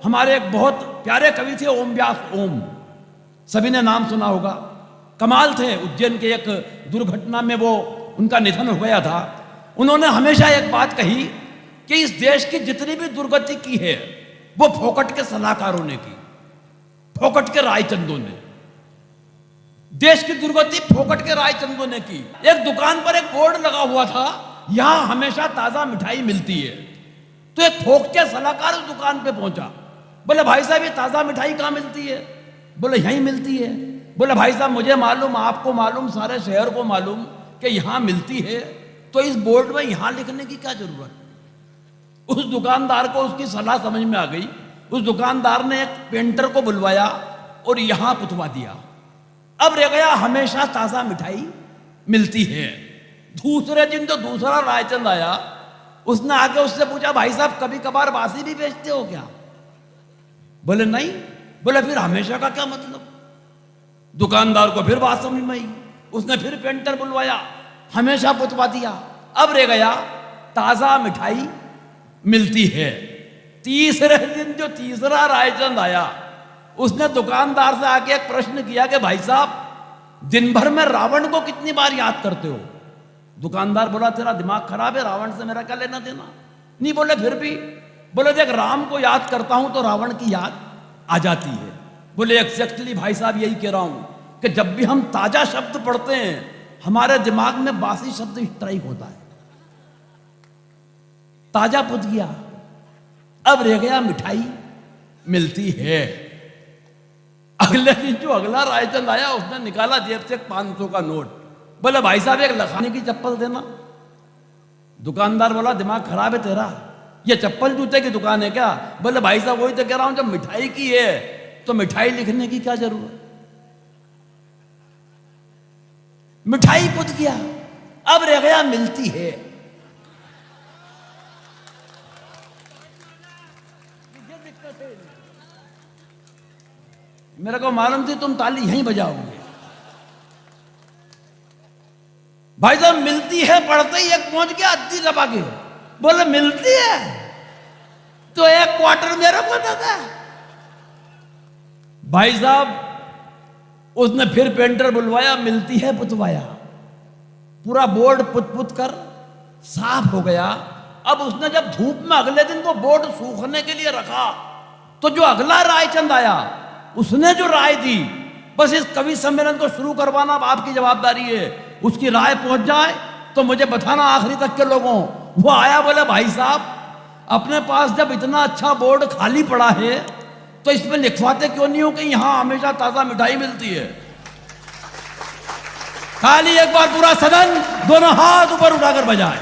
हमारे एक बहुत प्यारे कवि थे ओम व्यास, ओम, सभी ने नाम सुना होगा। कमाल थे। उज्जैन के एक दुर्घटना में वो उनका निधन हो गया था। उन्होंने हमेशा एक बात कही कि इस देश की जितनी भी दुर्गति की है वो फोकट के सलाहकारों ने की, फोकट के रायचंदों ने। देश की दुर्गति फोकट के रायचंदों ने की। एक दुकान पर एक बोर्ड लगा हुआ था, यहां हमेशा ताजा मिठाई मिलती है। तो एक फोकट के सलाहकार उस दुकान पे पहुंचा। बोले भाई साहब ये ताजा मिठाई कहां मिलती है? बोले यहीं मिलती है। बोले भाई साहब मुझे मालूम, आपको मालूम, सारे शहर को मालूम कि यहां मिलती है, तो इस बोर्ड में यहां लिखने की क्या जरूरत? उस दुकानदार को उसकी सलाह समझ में आ गई। उस दुकानदार ने एक पेंटर को बुलवाया और यहां पुतवा दिया। अब रह गया हमेशा ताजा मिठाई मिलती है। दूसरे दिन तो दूसरा रायचंद आया, उसने आके उससे पूछा भाई साहब कभी कभार बासी भी बेचते हो क्या? बोले नहीं। बोले फिर हमेशा का क्या मतलब? दुकानदार को फिर बात समझ में आई, उसने फिर पेंटर बुलवाया, हमेशा पुतवा दिया। अब रह गया ताजा मिठाई मिलती है। तीसरे दिन जो तीसरा रायचंद आया, उसने दुकानदार से आके एक प्रश्न किया कि भाई साहब दिन भर में रावण को कितनी बार याद करते हो? दुकानदार बोला तेरा दिमाग खराब है, रावण से मेरा क्या लेना देना? नहीं। बोले फिर भी? बोले देख राम को याद करता हूं तो रावण की याद आ जाती है। बोले एग्जैक्टली भाई साहब यही कह रहा हूं कि जब भी हम ताजा शब्द पढ़ते हैं हमारे दिमाग में बासी शब्द स्ट्राइक होता है। ताजा पुत गया। अब रह गया मिठाई मिलती है। अगले दिन जो अगला रायचंद आया, उसने निकाला जेब से 500 का नोट। बोले भाई साहब एक लखानी की चप्पल देना। दुकानदार बोला दिमाग खराब है तेरा, ये चप्पल जूते की दुकान है क्या? बोले भाई साहब वही तो कह रहा हूं, जब मिठाई की है तो मिठाई लिखने की क्या जरूरत? मिठाई पुत गया। अब रह गया मिलती है। मेरे को मालूम थी तुम ताली यहीं बजाओगे। भाई साहब मिलती है पढ़ते ही एक पहुंच गया अद्दी दबा के। बोले मिलती है तो एक क्वार्टर मेरे को देता। भाई साहब उसने फिर पेंटर बुलवाया, मिलती है पुतवाया। पूरा बोर्ड पुत पुत कर साफ हो गया। अब उसने जब धूप में अगले दिन वो बोर्ड सूखने के लिए रखा, तो जो अगला रायचंद आया उसने जो राय दी, बस इस कवि सम्मेलन को शुरू करवाना अब आपकी जवाबदारी है। उसकी राय पहुंच जाए तो मुझे बताना आखिरी तक के लोगों। वो आया, बोले भाई साहब अपने पास जब इतना अच्छा बोर्ड खाली पड़ा है तो इसमें लिखवाते क्यों नहीं हो कि यहां हमेशा ताजा मिठाई मिलती है? खाली एक बार पूरा सदन दोनों हाथ ऊपर उठाकर बजाए।